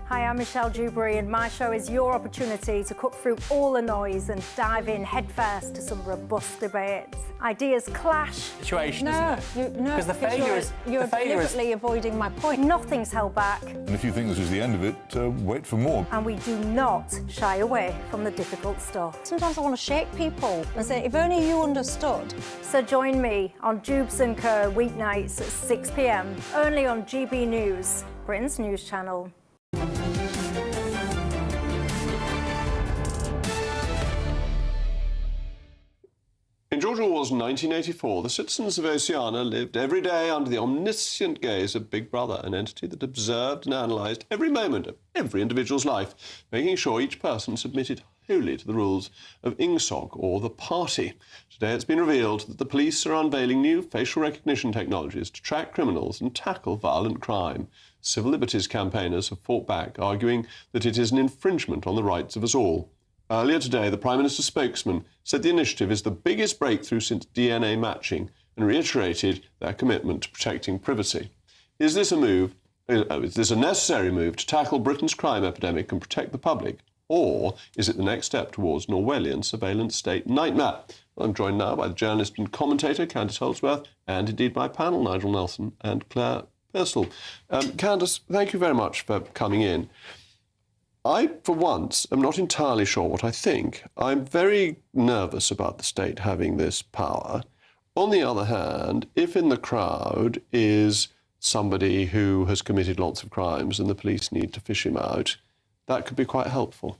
Hi, I'm Michelle Dewbs, and my show is your opportunity to cut through all the noise and dive in headfirst to some robust debates. Ideas clash. Situation, no, because the failure is you're deliberately avoiding my point. Nothing's held back. And if you think this is the end of it, wait for more. And we do not shy away from the difficult stuff. Sometimes I want to shake people and say, if only you understood. So join me on Dewbs and Co weeknights at 6 p.m. only on GB News, Britain's news channel. In George Orwell's 1984, the citizens of Oceania lived every day under the omniscient gaze of Big Brother, an entity that observed and analysed every moment of every individual's life, making sure each person submitted wholly to the rules of IngSOG, or the party. Today it's been revealed that the police are unveiling new facial recognition technologies to track criminals and tackle violent crime. Civil liberties campaigners have fought back, arguing that it is an infringement on the rights of us all. Earlier today, the Prime Minister's spokesman said the initiative is the biggest breakthrough since DNA matching and reiterated their commitment to protecting privacy. Is this a necessary move to tackle Britain's crime epidemic and protect the public? Or is it the next step towards an Orwellian surveillance state nightmare? I'm joined now by the journalist and commentator Candice Holdsworth, and indeed by panel Nigel Nelson and Claire Purcell. Candice, thank you very much for coming in. I, for once, am not entirely sure what I think. I'm very nervous about the state having this power. On the other hand, if in the crowd is somebody who has committed lots of crimes and the police need to fish him out, that could be quite helpful.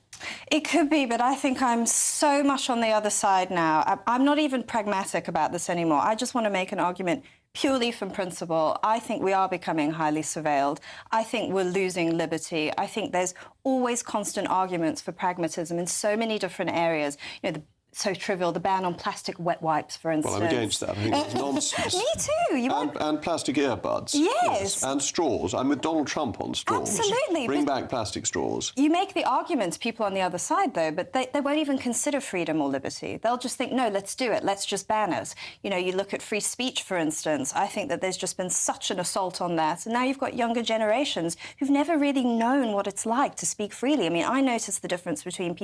It could be, but I think I'm so much on the other side now. I'm not even pragmatic about this anymore. I just want to make an argument purely from principle. I think we are becoming highly surveilled. I think we're losing liberty. I think there's always constant arguments for pragmatism in so many different areas. You know, so trivial, the ban on plastic wet wipes, for instance. Well, I'm against that. I think it's nonsense. Me too. And plastic earbuds. Yes. And straws. I'm with Donald Trump on straws. Absolutely. Bring back plastic straws. You make the arguments, people on the other side, though, but they won't even consider freedom or liberty. They'll just think, no, let's do it. Let's just ban us. You know, you look at free speech, for instance. I think that there's just been such an assault on that. And now you've got younger generations who've never really known what it's like to speak freely. I mean, I notice the difference between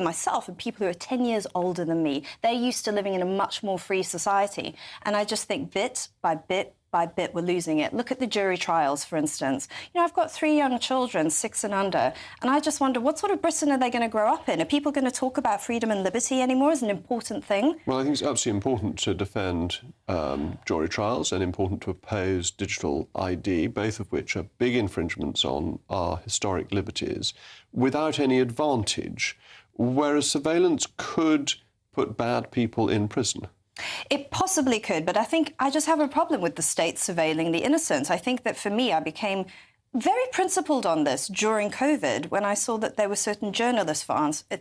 myself and people who are 10 years older than me. They're used to living in a much more free society. And I just think bit by bit by bit, we're losing it. Look at the jury trials, for instance. You know, I've got 3 young children, 6 and under, and I just wonder, what sort of Britain are they going to grow up in? Are people going to talk about freedom and liberty anymore as an important thing? Well, I think it's absolutely important to defend jury trials and important to oppose digital ID, both of which are big infringements on our historic liberties, without any advantage, whereas surveillance could put bad people in prison. It possibly could, but I think I just have a problem with the state surveilling the innocent. I think that for me, I became very principled on this during COVID when I saw that there were certain journalists, for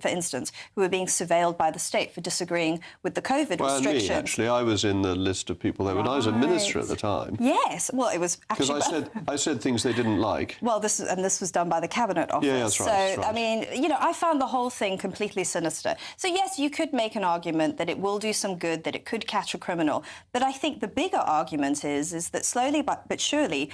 instance, who were being surveilled by the state for disagreeing with the COVID restrictions. Me, actually, I was in the list of people there when I was a minister at the time. Yes, well, it was actually... Because I said things they didn't like. Well, this was done by the Cabinet Office. Yeah, that's right. So, that's right. I mean, you know, I found the whole thing completely sinister. So, yes, you could make an argument that it will do some good, that it could catch a criminal. But I think the bigger argument is that slowly but surely,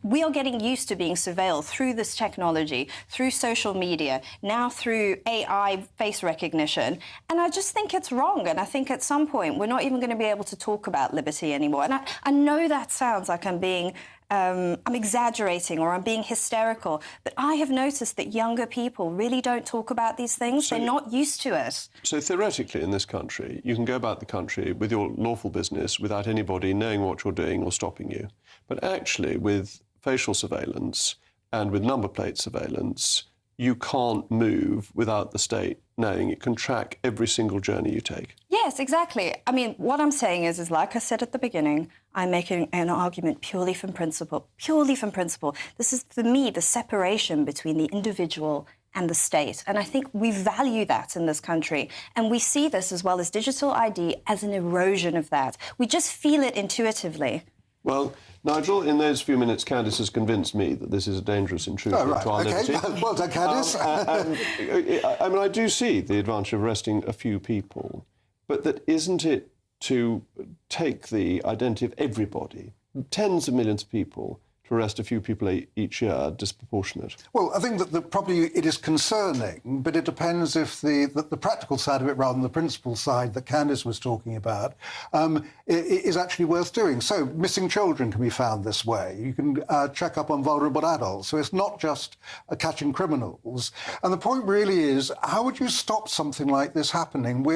we are getting used to being surveilled through this technology, through social media, now through AI face recognition. And I just think it's wrong. And I think at some point we're not even going to be able to talk about liberty anymore. And I know that sounds like I'm exaggerating or I'm being hysterical, but I have noticed that younger people really don't talk about these things. They're not used to it. So theoretically in this country, you can go about the country with your lawful business without anybody knowing what you're doing or stopping you. But actually, with facial surveillance and with number plate surveillance, you can't move without the state knowing. It can track every single journey you take. Yes, exactly. I mean, what I'm saying is like I said at the beginning, I'm making an argument purely from principle. Purely from principle. This is, for me, the separation between the individual and the state. And I think we value that in this country. And we see this, as well as digital ID, as an erosion of that. We just feel it intuitively. Well, Nigel, in those few minutes, Candice has convinced me that this is a dangerous intrusion to our liberty. Well done, Candice. I mean, I do see the advantage of arresting a few people, but that isn't it to take the identity of everybody, tens of millions of people, to arrest a few people each year, disproportionate? Well, I think that probably it is concerning, but it depends if the practical side of it, rather than the principle side that Candice was talking about, is actually worth doing. So missing children can be found this way. You can check up on vulnerable adults. So it's not just catching criminals. And the point really is, how would you stop something like this happening?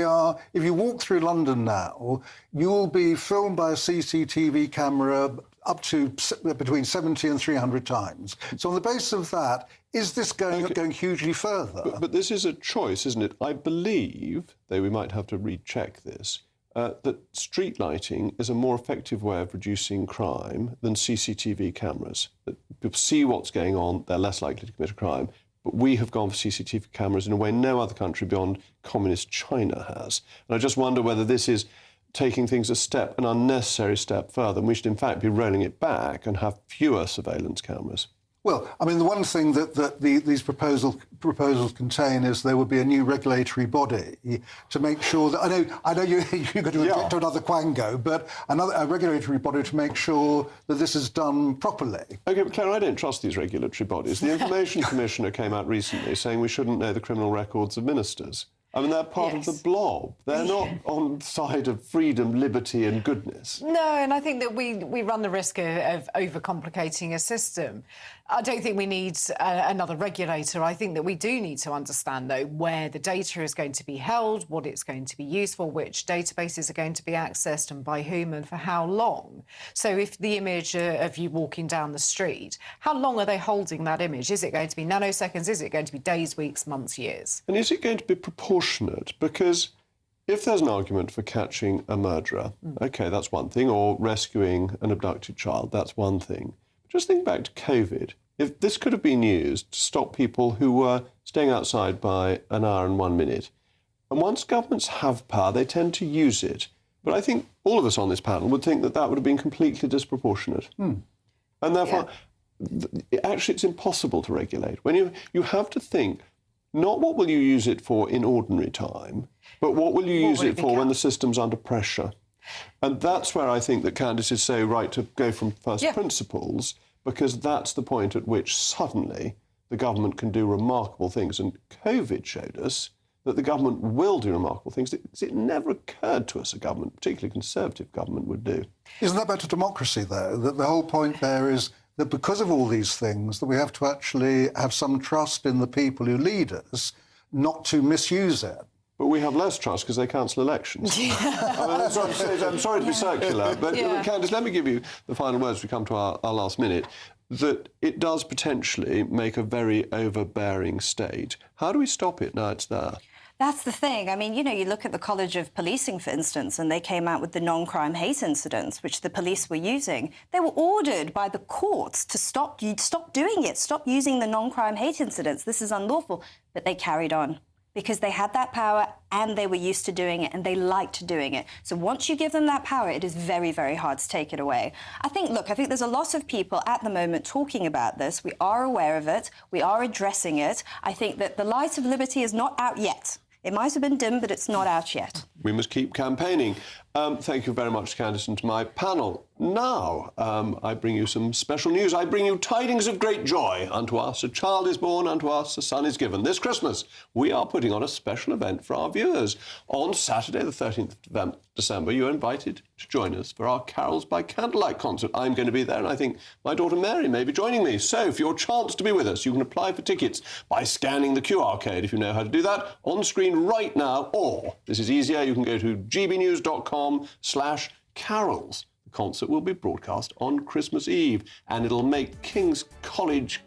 If you walk through London now, you will be filmed by a CCTV camera up to between 70 and 300 times. So on the basis of that, is this going hugely further? But this is a choice, isn't it? I believe, though we might have to recheck this, that street lighting is a more effective way of reducing crime than CCTV cameras. That people see what's going on, they're less likely to commit a crime. but we have gone for CCTV cameras in a way no other country beyond communist China has. And I just wonder whether this is taking things an unnecessary step further, and we should in fact be rolling it back and have fewer surveillance cameras. Well, I mean, the one thing that these proposals contain is there would be a new regulatory body to make sure that I know you're going to object to another quango, but a regulatory body to make sure that this is done properly. OK, but Claire, I don't trust these regulatory bodies. The Information Commissioner came out recently saying we shouldn't know the criminal records of ministers. I mean, they're part of the blob. They're not on the side of freedom, liberty and goodness. No, and I think that we run the risk of overcomplicating a system. I don't think we need another regulator. I think that we do need to understand, though, where the data is going to be held, what it's going to be used for, which databases are going to be accessed and by whom and for how long. So if the image of you walking down the street, how long are they holding that image? Is it going to be nanoseconds? Is it going to be days, weeks, months, years? And is it going to be proportionate? Because if there's an argument for catching a murderer, OK, that's one thing, or rescuing an abducted child, that's one thing. But just think back to COVID. If this could have been used to stop people who were staying outside by an hour and 1 minute, and once governments have power, they tend to use it. But I think all of us on this panel would think that that would have been completely disproportionate. And therefore, actually, it's impossible to regulate. When you have to think, not what will you use it for in ordinary time, but what will you use it for when the system's under pressure? And that's where I think that Candice is so right to go from first principles, because that's the point at which suddenly the government can do remarkable things. And COVID showed us that the government will do remarkable things that it never occurred to us a government, particularly Conservative government, would do. Isn't that better democracy, though? That the whole point there is that because of all these things, that we have to actually have some trust in the people who lead us not to misuse it. But we have less trust because they cancel elections. I'm sorry to be circular, but Candice, let me give you the final words as we come to our last minute, that it does potentially make a very overbearing state. How do we stop it now it's there? That's the thing. I mean, you know, you look at the College of Policing, for instance, and they came out with the non-crime hate incidents, which the police were using. They were ordered by the courts to stop doing it, stop using the non-crime hate incidents. This is unlawful. But they carried on, because they had that power and they were used to doing it and they liked doing it. So once you give them that power, it is very, very hard to take it away. I think there's a lot of people at the moment talking about this. We are aware of it. We are addressing it. I think that the light of liberty is not out yet. It might have been dim, but it's not out yet. We must keep campaigning. Thank you very much, Candice, and to my panel. Now, I bring you some special news. I bring you tidings of great joy. Unto us a child is born, unto us a son is given. This Christmas, we are putting on a special event for our viewers. On Saturday, the 13th of December, you're invited to join us for our Carols by Candlelight concert. I'm going to be there, and I think my daughter Mary may be joining me. So, for your chance to be with us, you can apply for tickets by scanning the QR code, if you know how to do that, on screen right now. Or, this is easier, you can go to gbnews.com/carols. The concert will be broadcast on Christmas Eve, and it'll make King's College,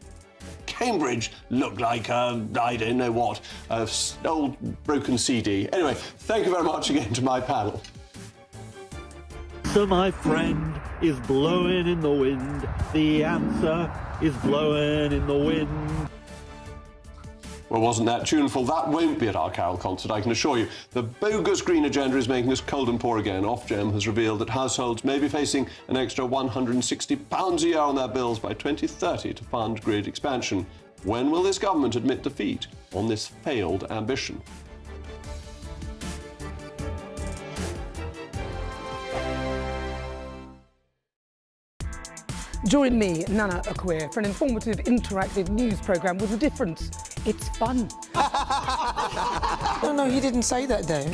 Cambridge, look like I don't know what, an old broken CD. Anyway, thank you very much again to my panel. So my friend is blowing in the wind. The answer is blowing in the wind. Well, wasn't that tuneful? That won't be at our Carol concert, I can assure you. The bogus green agenda is making us cold and poor again. Ofgem has revealed that households may be facing an extra £160 a year on their bills by 2030 to fund grid expansion. When will this government admit defeat on this failed ambition? Join me, Nana Akwe, for an informative, interactive news programme with a difference. It's fun. No, he didn't say that, Dave.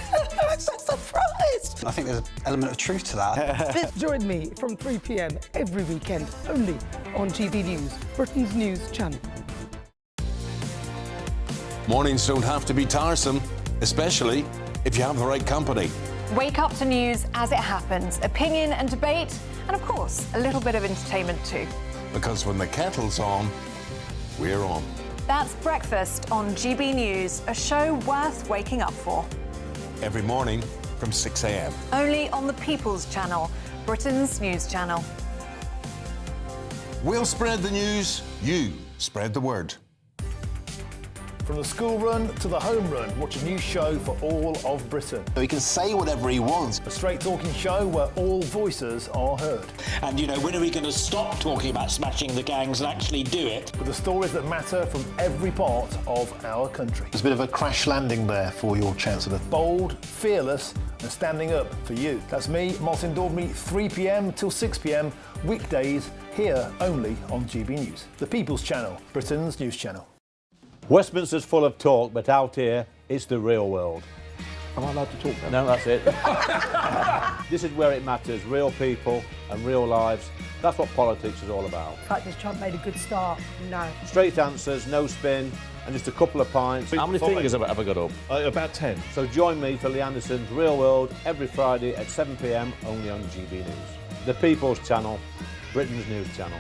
I'm so surprised. I think there's an element of truth to that. Join me from 3 p.m. every weekend, only on GB News, Britain's news channel. Mornings don't have to be tiresome, especially if you have the right company. Wake up to news as it happens, opinion and debate, and of course, a little bit of entertainment too. Because when the kettle's on, we're on. That's Breakfast on GB News, a show worth waking up for. Every morning from 6 a.m. Only on the People's Channel, Britain's news channel. We'll spread the news, you spread the word. From the school run to the home run, watch a new show for all of Britain. He can say whatever he wants. A straight talking show where all voices are heard. And, you know, when are we going to stop talking about smashing the gangs and actually do it? With the stories that matter from every part of our country. There's a bit of a crash landing there for your Chancellor. Bold, fearless and standing up for you. That's me, Martin Daubney, 3 p.m. till 6 p.m, weekdays, here only on GB News. The People's Channel, Britain's news channel. Westminster's full of talk, but out here, it's the real world. Am I allowed to talk then? No, that's it. This is where it matters, real people and real lives. That's what politics is all about. The fact is Trump made a good start, no. Straight answers, no spin, and just a couple of pints. How many fingers have I got up? About 10. So join me for Lee Anderson's Real World every Friday at 7 p.m, only on GB News. The People's Channel, Britain's news channel.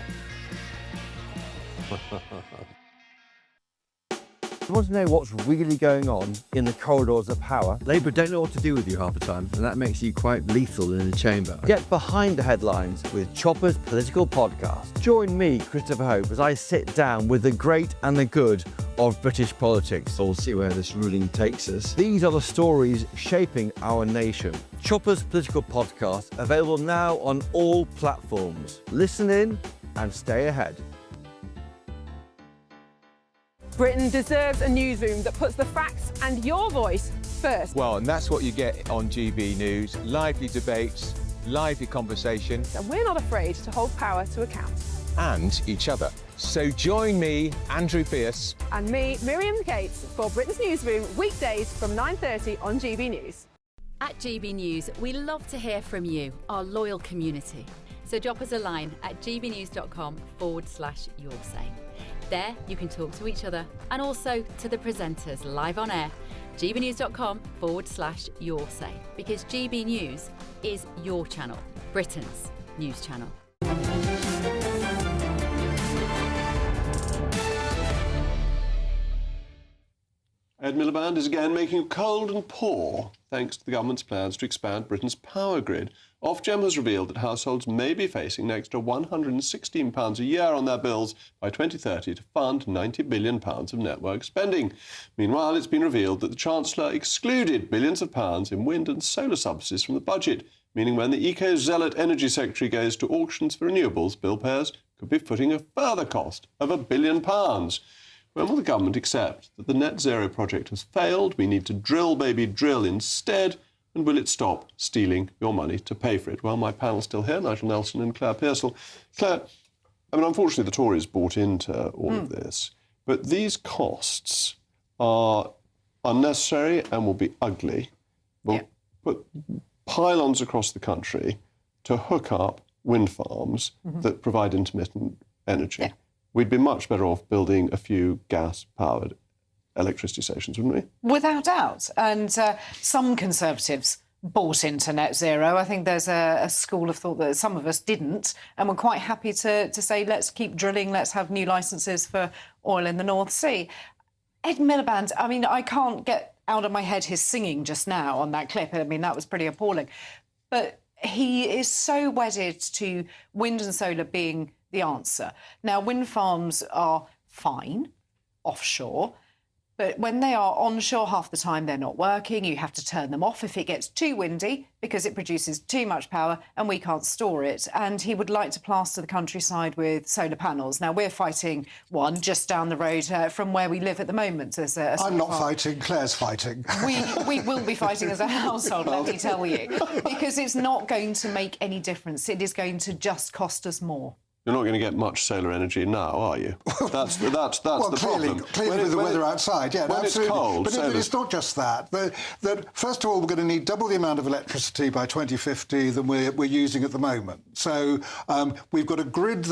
You want to know what's really going on in the corridors of power? Labour don't know what to do with you half the time, and that makes you quite lethal in the chamber. Get behind the headlines with Chopper's political podcast. Join me, Christopher Hope, as I sit down with the great and the good of British politics. We'll see where this ruling takes us. These are the stories shaping our nation. Chopper's political podcast, available now on all platforms. Listen in and stay ahead. Britain deserves a newsroom that puts the facts and your voice first. Well, and that's what you get on GB News. Lively debates, lively conversation. And we're not afraid to hold power to account. And each other. So join me, Andrew Pierce. And me, Miriam Cates, for Britain's Newsroom, weekdays from 9:30 on GB News. At GB News, we love to hear from you, our loyal community. So drop us a line at gbnews.com/yoursay. There, you can talk to each other and also to the presenters live on air. gbnews.com/yoursay, because GB News is your channel, Britain's news channel. Ed Miliband is again making it cold and poor thanks to the government's plans to expand Britain's power grid. Ofgem has revealed that households may be facing an extra £116 a year on their bills by 2030 to fund £90 billion of network spending. Meanwhile, it's been revealed that the Chancellor excluded billions of pounds in wind and solar subsidies from the budget, meaning when the eco-zealot Energy Secretary goes to auctions for renewables, bill payers could be footing a further cost of £1 billion. When will the government accept that the net zero project has failed? We need to drill, baby, drill instead. And will it stop stealing your money to pay for it? Well, my panel's still here, Nigel Nelson and Claire Pearsall. Claire, I mean, unfortunately, the Tories bought into all of this, but these costs are unnecessary and will be ugly. We'll put pylons across the country to hook up wind farms that provide intermittent energy. Yeah. We'd be much better off building a few gas-powered electricity stations, wouldn't we? Without doubt. And some Conservatives bought into net zero. I think there's a school of thought that some of us didn't, and we're quite happy to say, let's keep drilling, let's have new licences for oil in the North Sea. Ed Miliband, I mean, I can't get out of my head his singing just now on that clip. I mean, that was pretty appalling. But he is so wedded to wind and solar being the answer. Now, wind farms are fine offshore, but when they are onshore, half the time they're not working. You have to turn them off if it gets too windy because it produces too much power and we can't store it. And he would like to plaster the countryside with solar panels. Now, we're fighting one just down the road from where we live at the moment. There's I'm not fighting, Claire's fighting. We will be fighting as a household, let me tell you, because it's not going to make any difference. It is going to just cost us more. You're not going to get much solar energy now, are you? That's the problem. Clearly with the weather outside, yeah, when absolutely. It's cold, but it's not just that. First of all, we're going to need double the amount of electricity by 2050 than we're using at the moment. So we've got a grid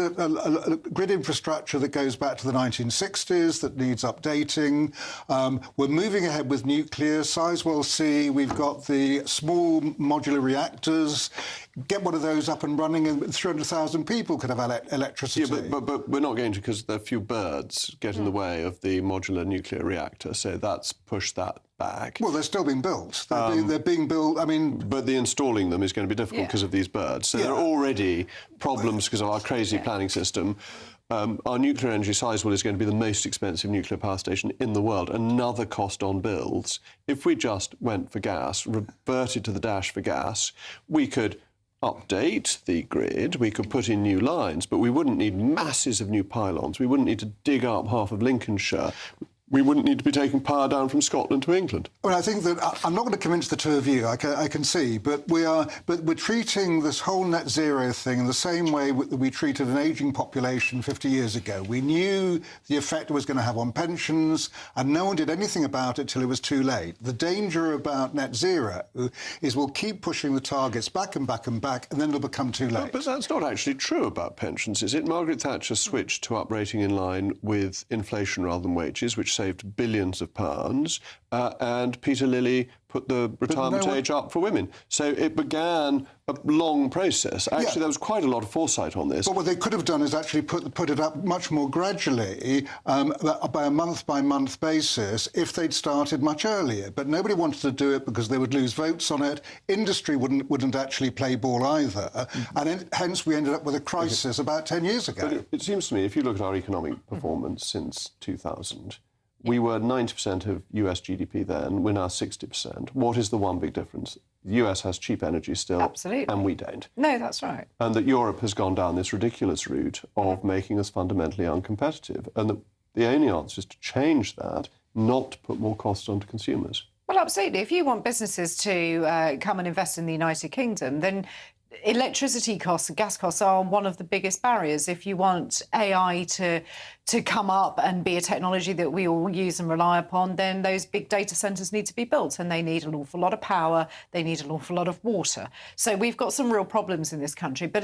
infrastructure that goes back to the 1960s that needs updating. We're moving ahead with nuclear. Sizewell C. We've got the small modular reactors. Get one of those up and running, and 300,000 people could have electricity. Yeah, but we're not going to, because a few birds get in the way of the modular nuclear reactor, so that's pushed that back. Well, they're still being built. They're being built, I mean... But the installing them is going to be difficult because of these birds. So there are already problems because of our crazy planning system. our nuclear energy Sizewell is going to be the most expensive nuclear power station in the world. Another cost on bills. If we just went for gas, reverted to the dash for gas, we could update the grid, we could put in new lines, but we wouldn't need masses of new pylons. We wouldn't need to dig up half of Lincolnshire. We wouldn't need to be taking power down from Scotland to England. Well, I think that I'm not going to convince the two of you. I can see, but we're treating this whole net zero thing in the same way that we treated an ageing population 50 years ago. We knew the effect it was going to have on pensions, and no one did anything about it till it was too late. The danger about net zero is we'll keep pushing the targets back and back and back, and then it'll become too late. But that's not actually true about pensions, is it? Margaret Thatcher switched to uprating in line with inflation rather than wages, which saved billions of pounds, and Peter Lilly put the retirement age up for women. So it began a long process. Actually, there was quite a lot of foresight on this. But what they could have done is actually put it up much more gradually, by a month-by-month basis, if they'd started much earlier. But nobody wanted to do it because they would lose votes on it. Industry wouldn't actually play ball either. And hence we ended up with a crisis about 10 years ago. But it seems to me, if you look at our economic performance since 2000, we were 90% of US GDP then, we're now 60%. What is the one big difference? The US has cheap energy still, Absolutely. And we don't. No, that's right. And that Europe has gone down this ridiculous route of making us fundamentally uncompetitive. And the only answer is to change that, not to put more costs onto consumers. Well, absolutely. If you want businesses to come and invest in the United Kingdom, then electricity costs and gas costs are one of the biggest barriers. If you want AI to come up and be a technology that we all use and rely upon, then those big data centres need to be built, and they need an awful lot of power, they need an awful lot of water. So we've got some real problems in this country. But,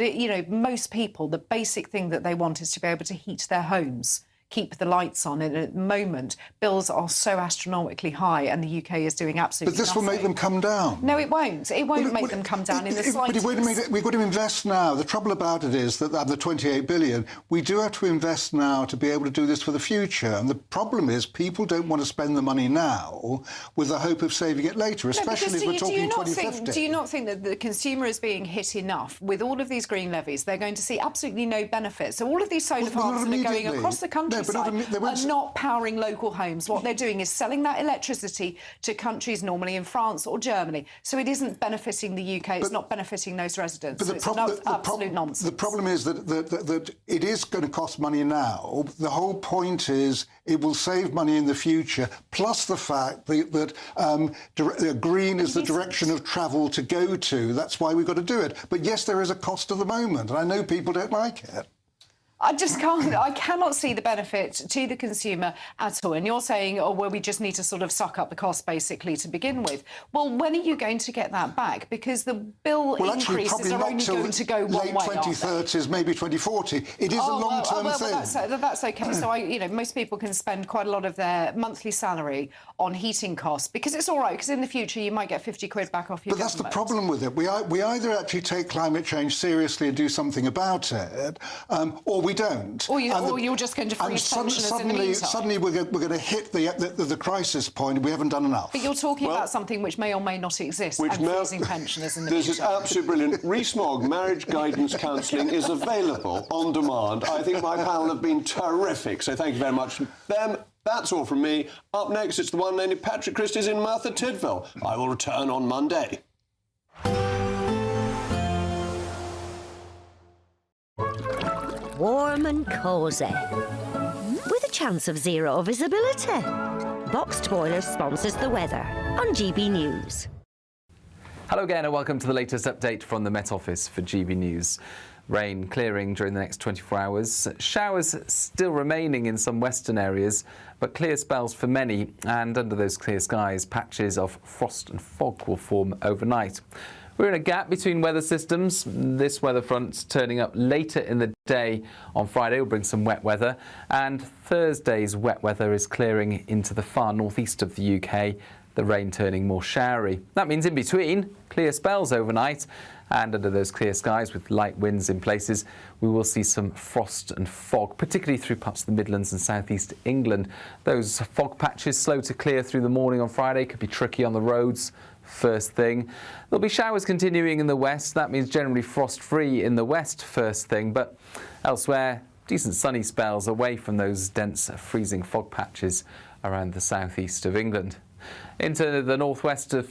most people, the basic thing that they want is to be able to heat their homes, keep the lights on. And at the moment, bills are so astronomically high, and the UK is doing absolutely nothing. But this will make them come down. No, it won't. It won't make them come down in the slightest. But wait a minute, we've got to invest now. The trouble about it is that the 28 billion, we do have to invest now to be able to do this for the future. And the problem is people don't want to spend the money now with the hope of saving it later, especially if we're talking 2050. Do you not think that the consumer is being hit enough with all of these green levies? They're going to see absolutely no benefit. So all of these solar farms that are going across the country are not powering local homes. What they're doing is selling that electricity to countries normally in France or Germany. So it isn't benefiting the UK. It's not benefiting those residents. But it's absolute nonsense. The problem is that it is going to cost money now. The whole point is it will save money in the future, plus the fact that green is the direction of travel to go to. That's why we've got to do it. But yes, there is a cost at the moment, and I know people don't like it. I cannot see the benefit to the consumer at all. And you're saying, we just need to sort of suck up the cost, basically, to begin with. Well, when are you going to get that back? Because the bill increases are only going to go one way, late 2030s, maybe 2040. It is a long-term thing. That's OK. So, most people can spend quite a lot of their monthly salary on heating costs, because it's all right, because in the future you might get 50 quid back off your government. But that's the problem with it. We either actually take climate change seriously and do something about it, or we don't. Or you're just going to freeze pensioners in the meantime. Suddenly we're going to hit the crisis point. We haven't done enough. But you're talking about something which may or may not exist, and freezing pensioners in the meantime. This is absolutely brilliant. Rees-Mogg marriage guidance counselling is available on demand. I think my panel have been terrific, so thank you very much to them. That's all from me. Up next, it's the one named Patrick Christys in Merthyr Tydfil. I will return on Monday. Warm and cosy, with a chance of zero visibility. Boxed Boilers sponsors the weather on GB News. Hello again and welcome to the latest update from the Met Office for GB News. Rain clearing during the next 24 hours. Showers still remaining in some western areas, but clear spells for many. And under those clear skies, patches of frost and fog will form overnight. We're in a gap between weather systems. This weather front turning up later in the day on Friday will bring some wet weather, and Thursday's wet weather is clearing into the far northeast of the UK, the rain turning more showery. That means in between, clear spells overnight, and under those clear skies with light winds in places, we will see some frost and fog, particularly through parts of the Midlands and southeast England. Those fog patches slow to clear through the morning on Friday, could be tricky on the roads. First thing. There'll be showers continuing in the west. That means generally frost-free in the west first thing, but elsewhere decent sunny spells away from those dense freezing fog patches around the southeast of England. Into the northwest of